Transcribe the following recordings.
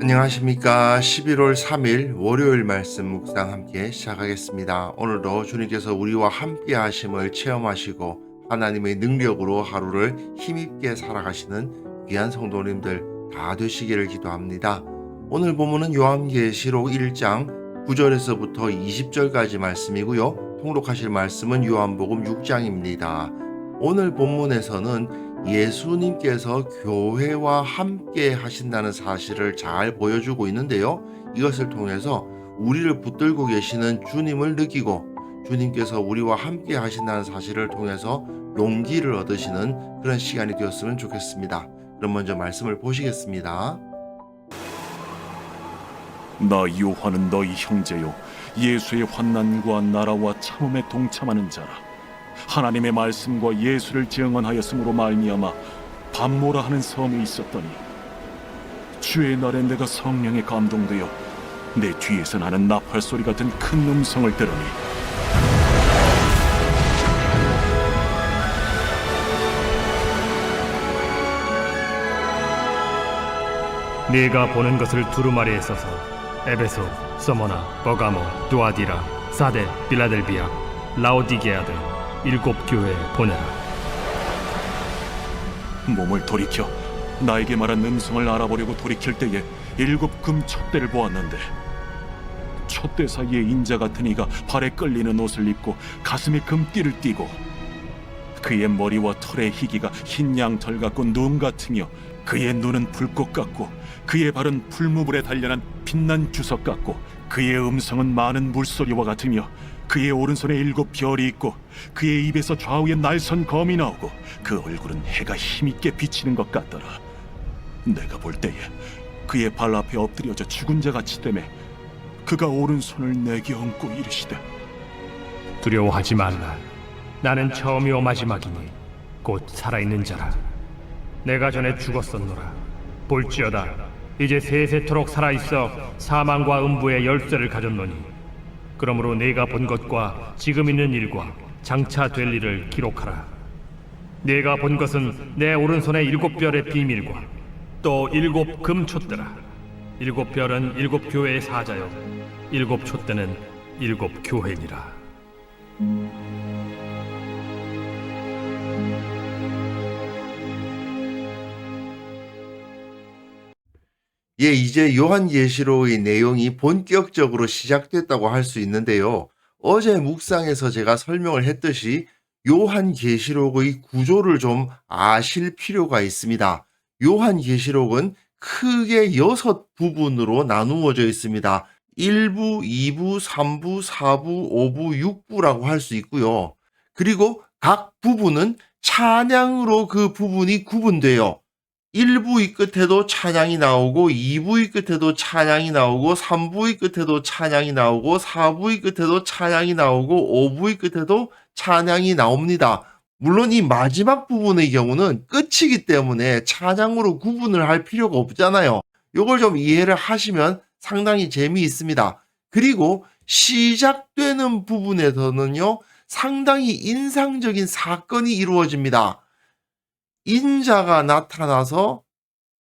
안녕하십니까. 11월 3일 월요일 말씀 묵상 함께 시작하겠습니다. 오늘도 주님께서 우리와 함께 하심을 체험하시고 하나님의 능력으로 하루를 힘있게 살아가시는 귀한 성도님들 다 되시기를 기도합니다. 오늘 본문은 요한계시록 1장 9절에서부터 20절까지 말씀이고요. 통독하실 말씀은 요한복음 6장입니다. 오늘 본문에서는 예수님께서 교회와 함께 하신다는 사실을 잘 보여주고 있는데요. 이것을 통해서 우리를 붙들고 계시는 주님을 느끼고 주님께서 우리와 함께 하신다는 사실을 통해서 용기를 얻으시는 그런 시간이 되었으면 좋겠습니다. 그럼 먼저 말씀을 보시겠습니다. 나 요한은 너희 형제요 예수의 환난과 나라와 참음에 동참하는 자라. 하나님의 말씀과 예수를 증언하였으므로 말미암아 밤모라 하는 섬이 있었더니 주의 날에 내가 성령에 감동되어 내 뒤에서 나는 나팔 소리 같은 큰 음성을 들으니 네가 보는 것을 두루마리에 써서 에베소, 서머나, 버가모, 두아디라, 사데, 빌라델비아, 라오디게아들 7 교회에 보내라. 몸을 돌이켜 나에게 말한 음성을 알아보려고 돌이킬 때에 7 금 촛대를 보았는데 촛대 사이에 인자 같은 이가 발에 끌리는 옷을 입고 가슴에 금띠를 띠고 그의 머리와 털의 희기가 흰 양털 같고 눈 같으며 그의 눈은 불꽃 같고 그의 발은 풀무불에 단련한 빛난 주석 같고 그의 음성은 많은 물소리와 같으며 그의 오른손에 7 별이 있고 그의 입에서 좌우에 날선 검이 나오고 그 얼굴은 해가 힘있게 비치는 것 같더라. 내가 볼 때에 그의 발 앞에 엎드려져 죽은 자같이 되매 그가 오른손을 내게 얹고 이르시되 두려워하지 말라. 나는 처음이요 마지막이니 곧 살아있는 자라. 내가 전에 죽었었노라. 볼지어다 이제 세세토록 살아있어 사망과 음부의 열쇠를 가졌노니 그러므로 네가 본 것과 지금 있는 일과 장차 될 일을 기록하라. 네가 본 것은 내 오른손의 7 별의 비밀과 또 7 금촛대라. 7 별은 7 교회의 사자요 7 촛대는 7 교회니라. 이제 요한계시록의 내용이 본격적으로 시작됐다고 할 수 있는데요. 어제 묵상에서 제가 설명을 했듯이 요한계시록의 구조를 좀 아실 필요가 있습니다. 요한계시록은 크게 6 부분으로 나누어져 있습니다. 1부, 2부, 3부, 4부, 5부, 6부라고 할 수 있고요. 그리고 각 부분은 찬양으로 그 부분이 구분돼요. 1부의 끝에도 찬양이 나오고 2부의 끝에도 찬양이 나오고 3부의 끝에도 찬양이 나오고 4부의 끝에도 찬양이 나오고 5부의 끝에도 찬양이 나옵니다. 물론 이 마지막 부분의 경우는 끝이기 때문에 찬양으로 구분을 할 필요가 없잖아요. 이걸 좀 이해를 하시면 상당히 재미있습니다. 그리고 시작되는 부분에서는요, 상당히 인상적인 사건이 이루어집니다. 인자가 나타나서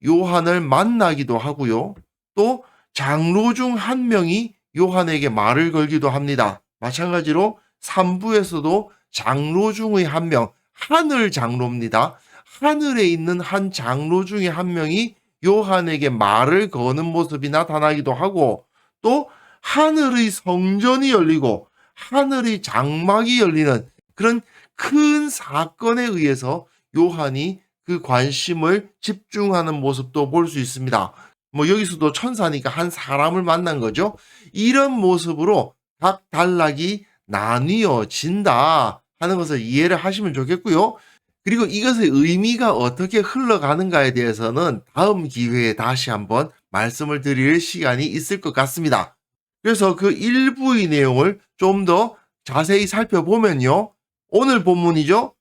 요한을 만나기도 하고요. 또 장로 중 한 명이 요한에게 말을 걸기도 합니다. 마찬가지로 3부에서도 장로 중의 한 명, 하늘 장로입니다. 하늘에 있는 한 장로 중에 한 명이 요한에게 말을 거는 모습이 나타나기도 하고 또 하늘의 성전이 열리고 하늘의 장막이 열리는 그런 큰 사건에 의해서 요한이 그 관심을 집중하는 모습도 볼 수 있습니다. 여기서도 천사니까 한 사람을 만난 거죠. 이런 모습으로 각 단락이 나뉘어진다 하는 것을 이해를 하시면 좋겠고요. 그리고 이것의 의미가 어떻게 흘러가는가에 대해서는 다음 기회에 다시 한번 말씀을 드릴 시간이 있을 것 같습니다. 그래서 그 일부의 내용을 좀 더 자세히 살펴보면요. 오늘 본문이죠.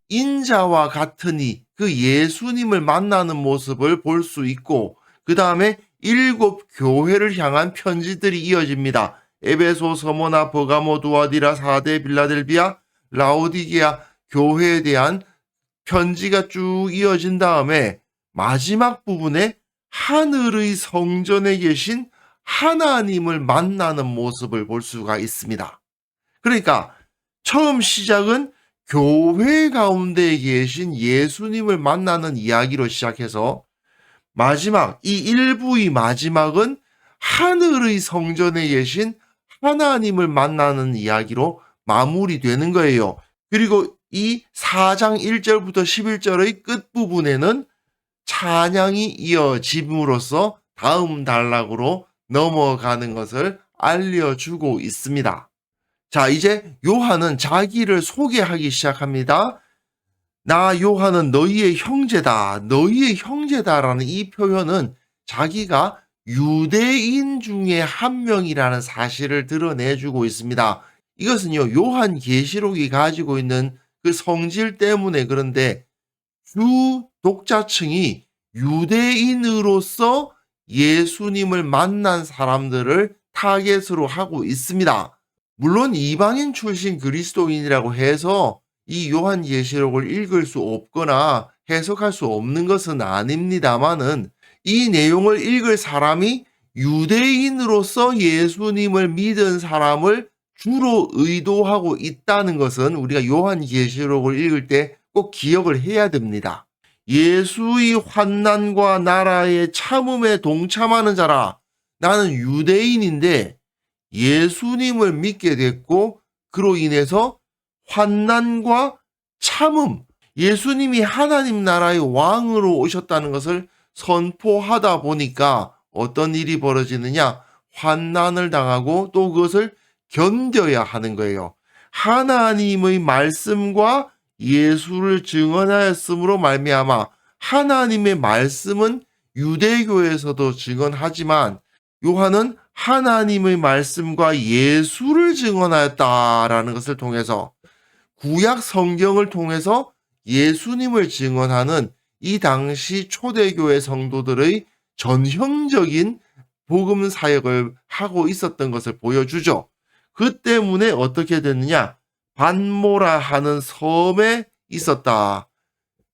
인자와 같으니 그 예수님을 만나는 모습을 볼 수 있고 그 다음에 7 교회를 향한 편지들이 이어집니다. 에베소, 서머나, 버가모, 두아디라, 사데, 빌라델비아, 라오디게아 교회에 대한 편지가 쭉 이어진 다음에 마지막 부분에 하늘의 성전에 계신 하나님을 만나는 모습을 볼 수가 있습니다. 그러니까 처음 시작은 교회 가운데 계신 예수님을 만나는 이야기로 시작해서 마지막, 이 1부의 마지막은 하늘의 성전에 계신 하나님을 만나는 이야기로 마무리되는 거예요. 그리고 이 4장 1절부터 11절의 끝부분에는 찬양이 이어짐으로써 다음 단락으로 넘어가는 것을 알려주고 있습니다. 자, 이제 요한은 자기를 소개하기 시작합니다. 나 요한은 너희의 형제다. 너희의 형제다라는 이 표현은 자기가 유대인 중에 한 명이라는 사실을 드러내주고 있습니다. 이것은요, 요한계시록이 가지고 있는 그 성질 때문에 그런데 주 독자층이 유대인으로서 예수님을 만난 사람들을 타겟으로 하고 있습니다. 물론 이방인 출신 그리스도인이라고 해서 이 요한계시록을 읽을 수 없거나 해석할 수 없는 것은 아닙니다만은 이 내용을 읽을 사람이 유대인으로서 예수님을 믿은 사람을 주로 의도하고 있다는 것은 우리가 요한계시록을 읽을 때 꼭 기억을 해야 됩니다. 예수의 환난과 나라의 참음에 동참하는 자라. 나는 유대인인데 예수님을 믿게 됐고 그로 인해서 환난과 참음, 예수님이 하나님 나라의 왕으로 오셨다는 것을 선포하다 보니까 어떤 일이 벌어지느냐? 환난을 당하고 또 그것을 견뎌야 하는 거예요. 하나님의 말씀과 예수를 증언하였으므로 말미암아 하나님의 말씀은 유대교에서도 증언하지만 요한은 하나님의 말씀과 예수를 증언하였다라는 것을 통해서 구약 성경을 통해서 예수님을 증언하는 이 당시 초대교회 성도들의 전형적인 복음 사역을 하고 있었던 것을 보여주죠. 그 때문에 어떻게 됐느냐? 반모라 하는 섬에 있었다.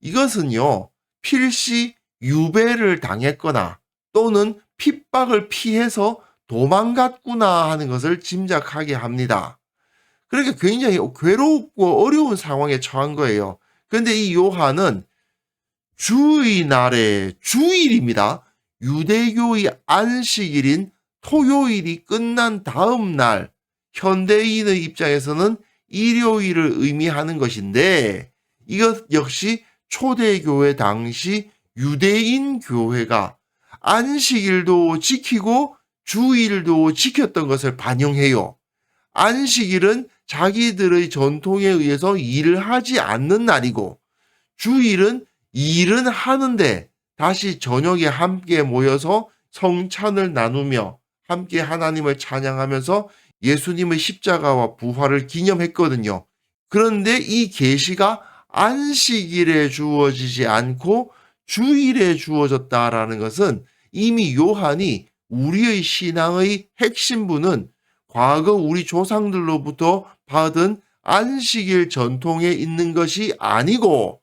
이것은요, 필시 유배를 당했거나 또는 핍박을 피해서 도망갔구나 하는 것을 짐작하게 합니다. 그러니까 굉장히 괴롭고 어려운 상황에 처한 거예요. 그런데 이 요한은 주의날에 주일입니다. 유대교의 안식일인 토요일이 끝난 다음 날, 현대인의 입장에서는 일요일을 의미하는 것인데 이것 역시 초대교회 당시 유대인 교회가 안식일도 지키고 주일도 지켰던 것을 반영해요. 안식일은 자기들의 전통에 의해서 일을 하지 않는 날이고 주일은 일은 하는데 다시 저녁에 함께 모여서 성찬을 나누며 함께 하나님을 찬양하면서 예수님의 십자가와 부활을 기념했거든요. 그런데 이 계시가 안식일에 주어지지 않고 주일에 주어졌다라는 것은 이미 요한이 우리의 신앙의 핵심부는 과거 우리 조상들로부터 받은 안식일 전통에 있는 것이 아니고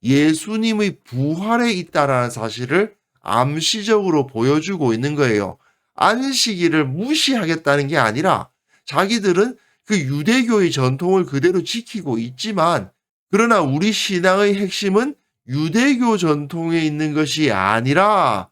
예수님의 부활에 있다라는 사실을 암시적으로 보여주고 있는 거예요. 안식일을 무시하겠다는 게 아니라 자기들은 그 유대교의 전통을 그대로 지키고 있지만 그러나 우리 신앙의 핵심은 유대교 전통에 있는 것이 아니라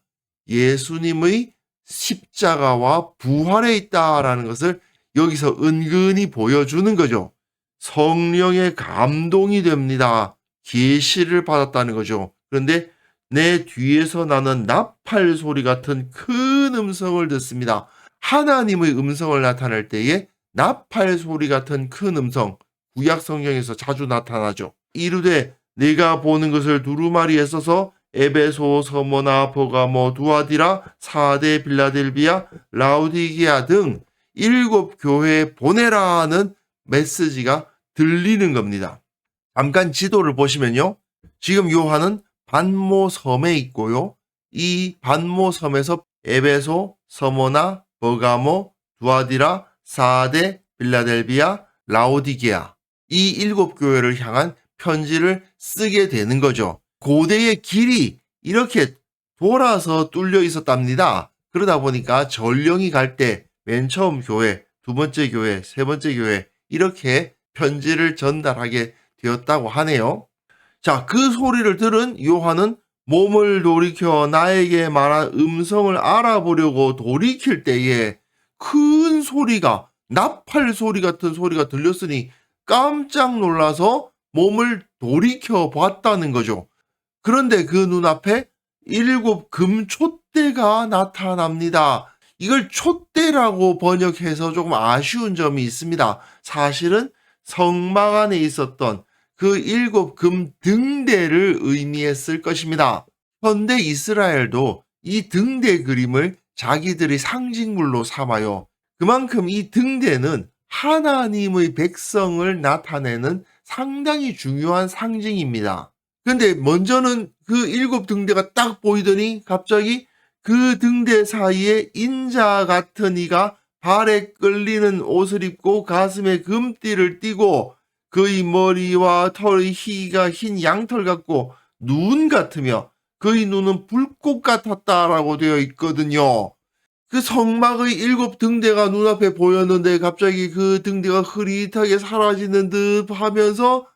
예수님의 십자가와 부활에 있다라는 것을 여기서 은근히 보여주는 거죠. 성령의 감동이 됩니다. 계시를 받았다는 거죠. 그런데 내 뒤에서 나는 나팔 소리 같은 큰 음성을 듣습니다. 하나님의 음성을 나타낼 때에 나팔 소리 같은 큰 음성, 구약 성경에서 자주 나타나죠. 이르되 내가 보는 것을 두루마리에 써서 에베소, 서머나, 버가모, 두아디라, 사데, 빌라델비아, 라우디게아 등 7 교회에 보내라 하는 메시지가 들리는 겁니다. 잠깐 지도를 보시면요. 지금 요한은 반모 섬에 있고요. 이 반모 섬에서 에베소, 서머나, 버가모, 두아디라, 사데, 빌라델비아, 라오디게아 이 7 교회를 향한 편지를 쓰게 되는 거죠. 고대의 길이 이렇게 돌아서 뚫려 있었답니다. 그러다 보니까 전령이 갈 때 맨 처음 교회, 두 번째 교회, 세 번째 교회 이렇게 편지를 전달하게 되었다고 하네요. 자, 그 소리를 들은 요한은 몸을 돌이켜 나에게 말한 음성을 알아보려고 돌이킬 때에 큰 소리가, 나팔 소리 같은 소리가 들렸으니 깜짝 놀라서 몸을 돌이켜 봤다는 거죠. 그런데 그 눈앞에 7 금촛대가 나타납니다. 이걸 촛대라고 번역해서 조금 아쉬운 점이 있습니다. 사실은 성막 안에 있었던 그 7 금 등대를 의미했을 것입니다. 현대 이스라엘도 이 등대 그림을 자기들의 상징물로 삼아요. 그만큼 이 등대는 하나님의 백성을 나타내는 상당히 중요한 상징입니다. 근데 먼저는 그 7 등대가 딱 보이더니 갑자기 그 등대 사이에 인자 같은 이가 발에 끌리는 옷을 입고 가슴에 금띠를 띠고 그의 머리와 털의 희가 흰 양털 같고 눈 같으며 그의 눈은 불꽃 같았다라고 되어 있거든요. 그 성막의 7 등대가 눈앞에 보였는데 갑자기 그 등대가 흐릿하게 사라지는 듯 하면서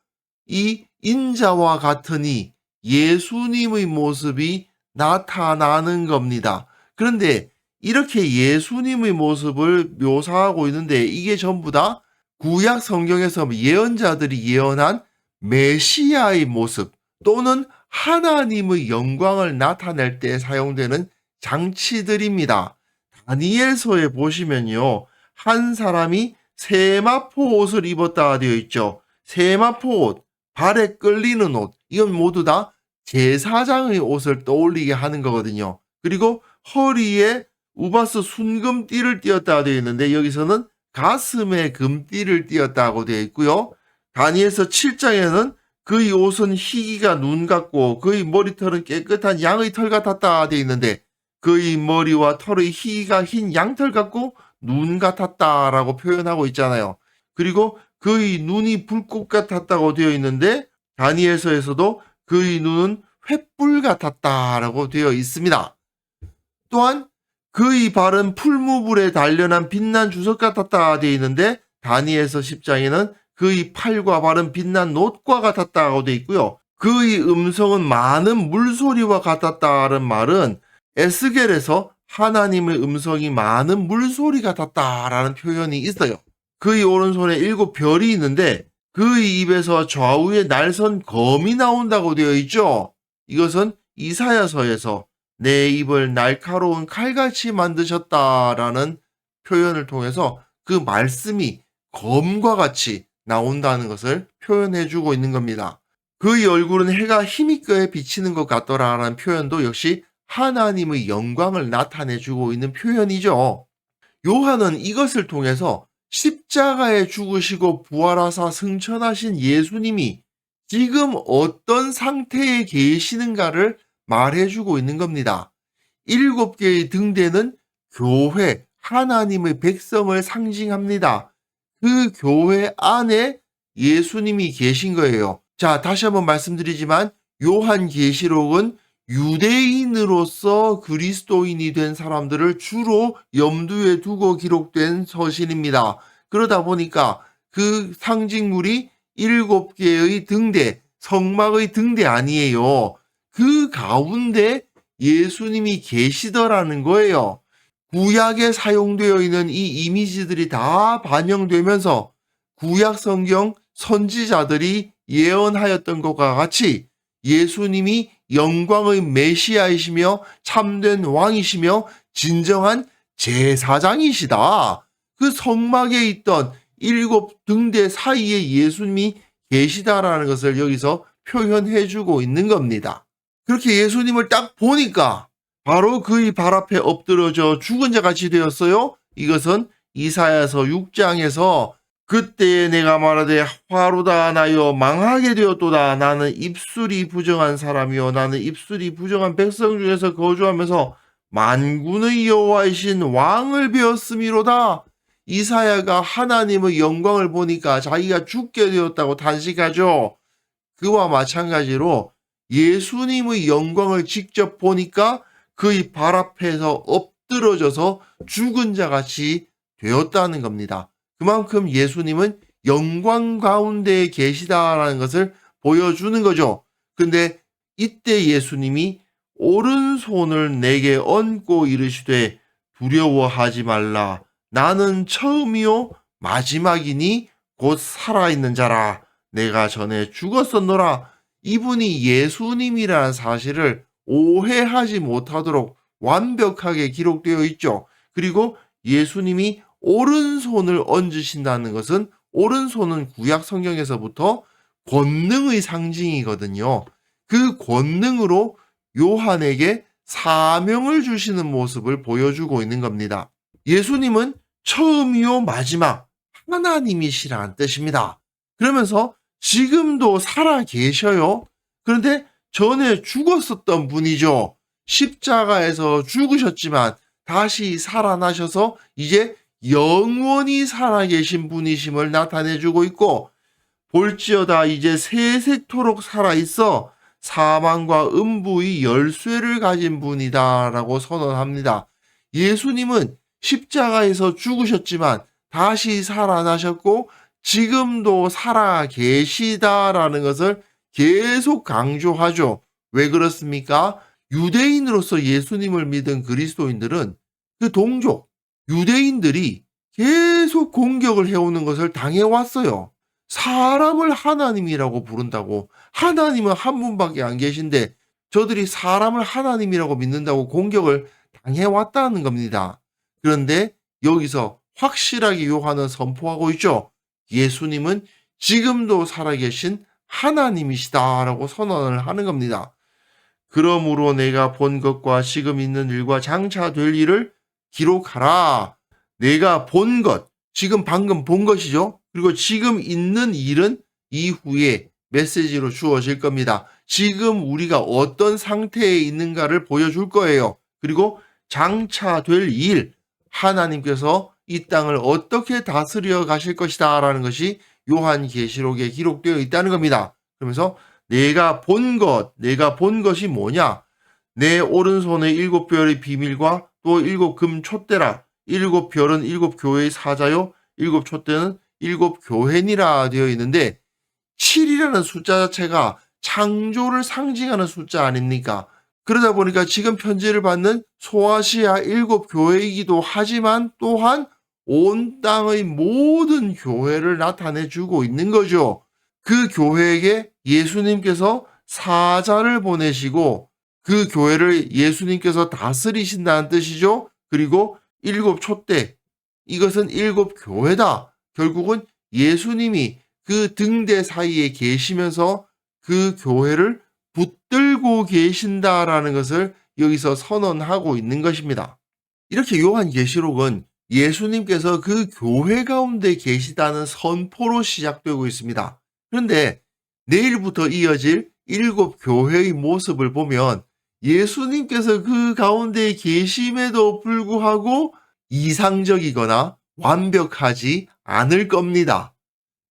이 인자와 같으니 예수님의 모습이 나타나는 겁니다. 그런데 이렇게 예수님의 모습을 묘사하고 있는데 이게 전부 다 구약 성경에서 예언자들이 예언한 메시아의 모습 또는 하나님의 영광을 나타낼 때 사용되는 장치들입니다. 다니엘서에 보시면요, 한 사람이 세마포 옷을 입었다 되어 있죠. 세마포 옷, 발에 끌리는 옷, 이건 모두 다 제사장의 옷을 떠올리게 하는 거거든요. 그리고 허리에 우바스 순금띠를 띄었다 되어 있는데 여기서는 가슴에 금띠를 띄었다고 되어 있고요. 다니엘서 7장에는 그의 옷은 희기가 눈 같고 그의 머리털은 깨끗한 양의 털 같았다 되어 있는데 그의 머리와 털의 희기가 흰 양털 같고 눈 같았다라고 표현하고 있잖아요. 그리고 그의 눈이 불꽃 같았다고 되어 있는데 다니엘서에서도 그의 눈은 횃불 같았다라고 되어 있습니다. 또한 그의 발은 풀무불에 단련한 빛난 주석 같았다 되어 있는데 다니엘서 10장에는 그의 팔과 발은 빛난 놋과 같았다고 되어 있고요. 그의 음성은 많은 물소리와 같았다는 말은 에스겔에서 하나님의 음성이 많은 물소리 같았다라는 표현이 있어요. 그의 오른손에 7 별이 있는데 그의 입에서 좌우에 날선 검이 나온다고 되어 있죠. 이것은 이사야서에서 내 입을 날카로운 칼같이 만드셨다라는 표현을 통해서 그 말씀이 검과 같이 나온다는 것을 표현해주고 있는 겁니다. 그의 얼굴은 해가 힘있게 비치는 것 같더라라는 표현도 역시 하나님의 영광을 나타내주고 있는 표현이죠. 요한은 이것을 통해서 십자가에 죽으시고 부활하사 승천하신 예수님이 지금 어떤 상태에 계시는가를 말해주고 있는 겁니다. 7개의 등대는 교회, 하나님의 백성을 상징합니다. 그 교회 안에 예수님이 계신 거예요. 자, 다시 한번 말씀드리지만 요한계시록은 유대인으로서 그리스도인이 된 사람들을 주로 염두에 두고 기록된 서신입니다. 그러다 보니까 그 상징물이 7개의 등대, 성막의 등대 아니에요. 그 가운데 예수님이 계시더라는 거예요. 구약에 사용되어 있는 이 이미지들이 다 반영되면서 구약 성경 선지자들이 예언하였던 것과 같이 예수님이 영광의 메시아이시며 참된 왕이시며 진정한 제사장이시다. 그 성막에 있던 7 등대 사이에 예수님이 계시다라는 것을 여기서 표현해주고 있는 겁니다. 그렇게 예수님을 딱 보니까 바로 그의 발 앞에 엎드러져 죽은 자 같이 되었어요. 이것은 이사야서 6장에서 그때에 내가 말하되 화로다 나여 망하게 되었도다. 나는 입술이 부정한 사람이요 나는 입술이 부정한 백성 중에서 거주하면서 만군의 여호와이신 왕을 배웠음이로다. 이사야가 하나님의 영광을 보니까 자기가 죽게 되었다고 단식하죠. 그와 마찬가지로 예수님의 영광을 직접 보니까 그의 발 앞에서 엎드러져서 죽은 자 같이 되었다는 겁니다. 그만큼 예수님은 영광 가운데 계시다라는 것을 보여주는 거죠. 근데 이때 예수님이 오른손을 내게 얹고 이르시되 두려워하지 말라. 나는 처음이요 마지막이니 곧 살아있는 자라. 내가 전에 죽었었노라. 이분이 예수님이라는 사실을 오해하지 못하도록 완벽하게 기록되어 있죠. 그리고 예수님이 오른손을 얹으신다는 것은 오른손은 구약 성경에서부터 권능의 상징이거든요. 그 권능으로 요한에게 사명을 주시는 모습을 보여주고 있는 겁니다. 예수님은 처음이요 마지막 하나님이시라는 뜻입니다. 그러면서 지금도 살아 계셔요. 그런데 전에 죽었었던 분이죠. 십자가에서 죽으셨지만 다시 살아나셔서 이제 영원히 살아계신 분이심을 나타내주고 있고, 볼지어다 이제 세세토록 살아있어 사망과 음부의 열쇠를 가진 분이다라고 선언합니다. 예수님은 십자가에서 죽으셨지만 다시 살아나셨고 지금도 살아 계시다라는 것을 계속 강조하죠. 왜 그렇습니까? 유대인으로서 예수님을 믿은 그리스도인들은 그 동족, 유대인들이 계속 공격을 해오는 것을 당해왔어요. 사람을 하나님이라고 부른다고, 하나님은 한 분밖에 안 계신데 저들이 사람을 하나님이라고 믿는다고 공격을 당해왔다는 겁니다. 그런데 여기서 확실하게 요한은 선포하고 있죠. 예수님은 지금도 살아계신 하나님이시다라고 선언을 하는 겁니다. 그러므로 내가 본 것과 지금 있는 일과 장차 될 일을 기록하라. 내가 본 것, 지금 방금 본 것이죠. 그리고 지금 있는 일은 이후에 메시지로 주어질 겁니다. 지금 우리가 어떤 상태에 있는가를 보여줄 거예요. 그리고 장차 될 일, 하나님께서 이 땅을 어떻게 다스려 가실 것이다 라는 것이 요한계시록에 기록되어 있다는 겁니다. 그러면서 내가 본 것이 뭐냐? 내 오른손에 7별의 비밀과 또 7금 촛대라. 7별은 7교회의 사자요, 7촛대는 7교회니라 되어 있는데 7이라는 숫자 자체가 창조를 상징하는 숫자 아닙니까? 그러다 보니까 지금 편지를 받는 소아시아 7교회이기도 하지만 또한 온 땅의 모든 교회를 나타내 주고 있는 거죠. 그 교회에게 예수님께서 사자를 보내시고 그 교회를 예수님께서 다스리신다는 뜻이죠. 그리고 7촛대, 이것은 7교회다. 결국은 예수님이 그 등대 사이에 계시면서 그 교회를 붙들고 계신다라는 것을 여기서 선언하고 있는 것입니다. 이렇게 요한계시록은 예수님께서 그 교회 가운데 계시다는 선포로 시작되고 있습니다. 그런데 내일부터 이어질 7교회의 모습을 보면 예수님께서 그 가운데 계심에도 불구하고 이상적이거나 완벽하지 않을 겁니다.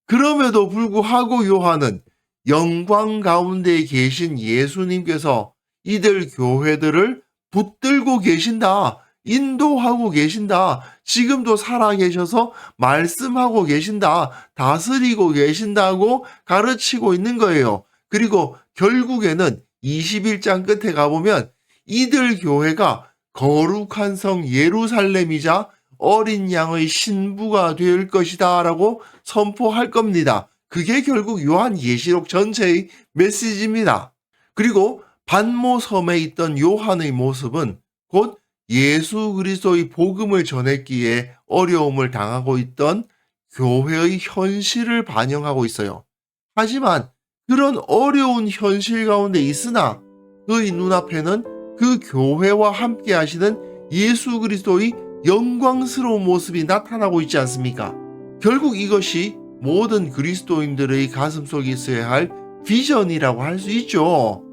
그럼에도 불구하고 요한은 영광 가운데 계신 예수님께서 이들 교회들을 붙들고 계신다, 인도하고 계신다, 지금도 살아계셔서 말씀하고 계신다, 다스리고 계신다고 가르치고 있는 거예요. 그리고 결국에는 21장 끝에 가보면 이들 교회가 거룩한 성 예루살렘이자 어린 양의 신부가 될 것이다 라고 선포할 겁니다. 그게 결국 요한계시록 전체의 메시지입니다. 그리고 반모섬에 있던 요한의 모습은 곧 예수 그리스도의 복음을 전했기에 어려움을 당하고 있던 교회의 현실을 반영하고 있어요. 하지만 그런 어려운 현실 가운데 있으나 그의 눈앞에는 그 교회와 함께 하시는 예수 그리스도의 영광스러운 모습이 나타나고 있지 않습니까? 결국 이것이 모든 그리스도인들의 가슴속에 있어야 할 비전이라고 할 수 있죠.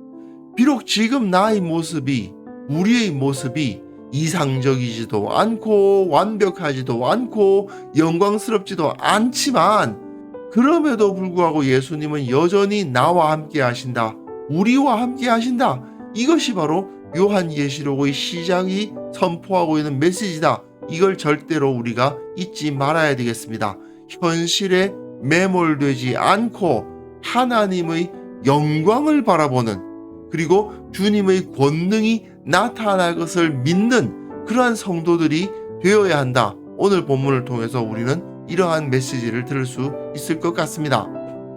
비록 지금 나의 모습이, 우리의 모습이 이상적이지도 않고 완벽하지도 않고 영광스럽지도 않지만 그럼에도 불구하고 예수님은 여전히 나와 함께 하신다, 우리와 함께 하신다. 이것이 바로 요한예시록의 시작이 선포하고 있는 메시지다. 이걸 절대로 우리가 잊지 말아야 되겠습니다. 현실에 매몰되지 않고 하나님의 영광을 바라보는, 그리고 주님의 권능이 나타날 것을 믿는 그러한 성도들이 되어야 한다. 오늘 본문을 통해서 우리는 이러한 메시지를 들을 수 있을 것 같습니다.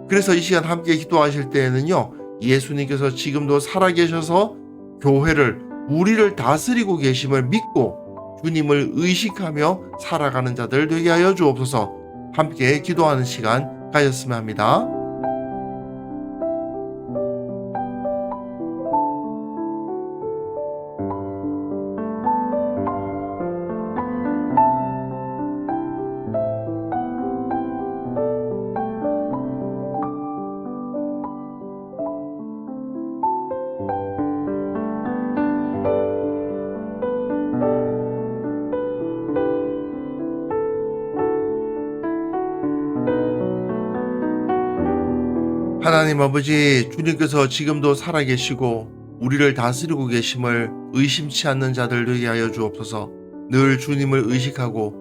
그래서 이 시간 함께 기도하실 때에는요, 예수님께서 지금도 살아계셔서 교회를, 우리를 다스리고 계심을 믿고 주님을 의식하며 살아가는 자들 되게 하여 주옵소서. 함께 기도하는 시간 가졌으면 합니다. 하나님 아버지, 주님께서 지금도 살아계시고 우리를 다스리고 계심을 의심치 않는 자들 되게 하여 주옵소서. 늘 주님을 의식하고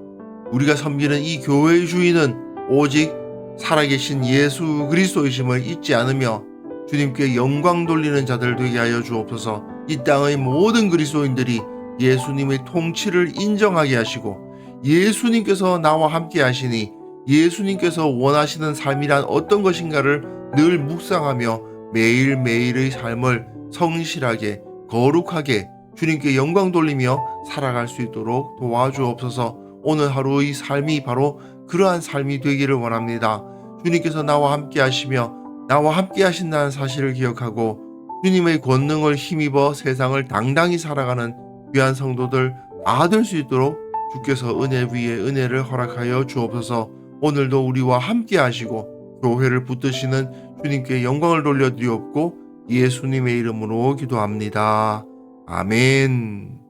우리가 섬기는 이 교회의 주인은 오직 살아계신 예수 그리스도이심을 잊지 않으며 주님께 영광 돌리는 자들 되게 하여 주옵소서. 이 땅의 모든 그리스도인들이 예수님의 통치를 인정하게 하시고 예수님께서 나와 함께 하시니 예수님께서 원하시는 삶이란 어떤 것인가를 늘 묵상하며 매일매일의 삶을 성실하게 거룩하게 주님께 영광 돌리며 살아갈 수 있도록 도와주옵소서. 오늘 하루의 삶이 바로 그러한 삶이 되기를 원합니다. 주님께서 나와 함께 하시며 나와 함께 하신다는 사실을 기억하고 주님의 권능을 힘입어 세상을 당당히 살아가는 귀한 성도들 다 될 수 있도록 주께서 은혜 위에 은혜를 허락하여 주옵소서. 오늘도 우리와 함께 하시고 교회를 붙드시는 주님께 영광을 돌려드리옵고 예수님의 이름으로 기도합니다. 아멘.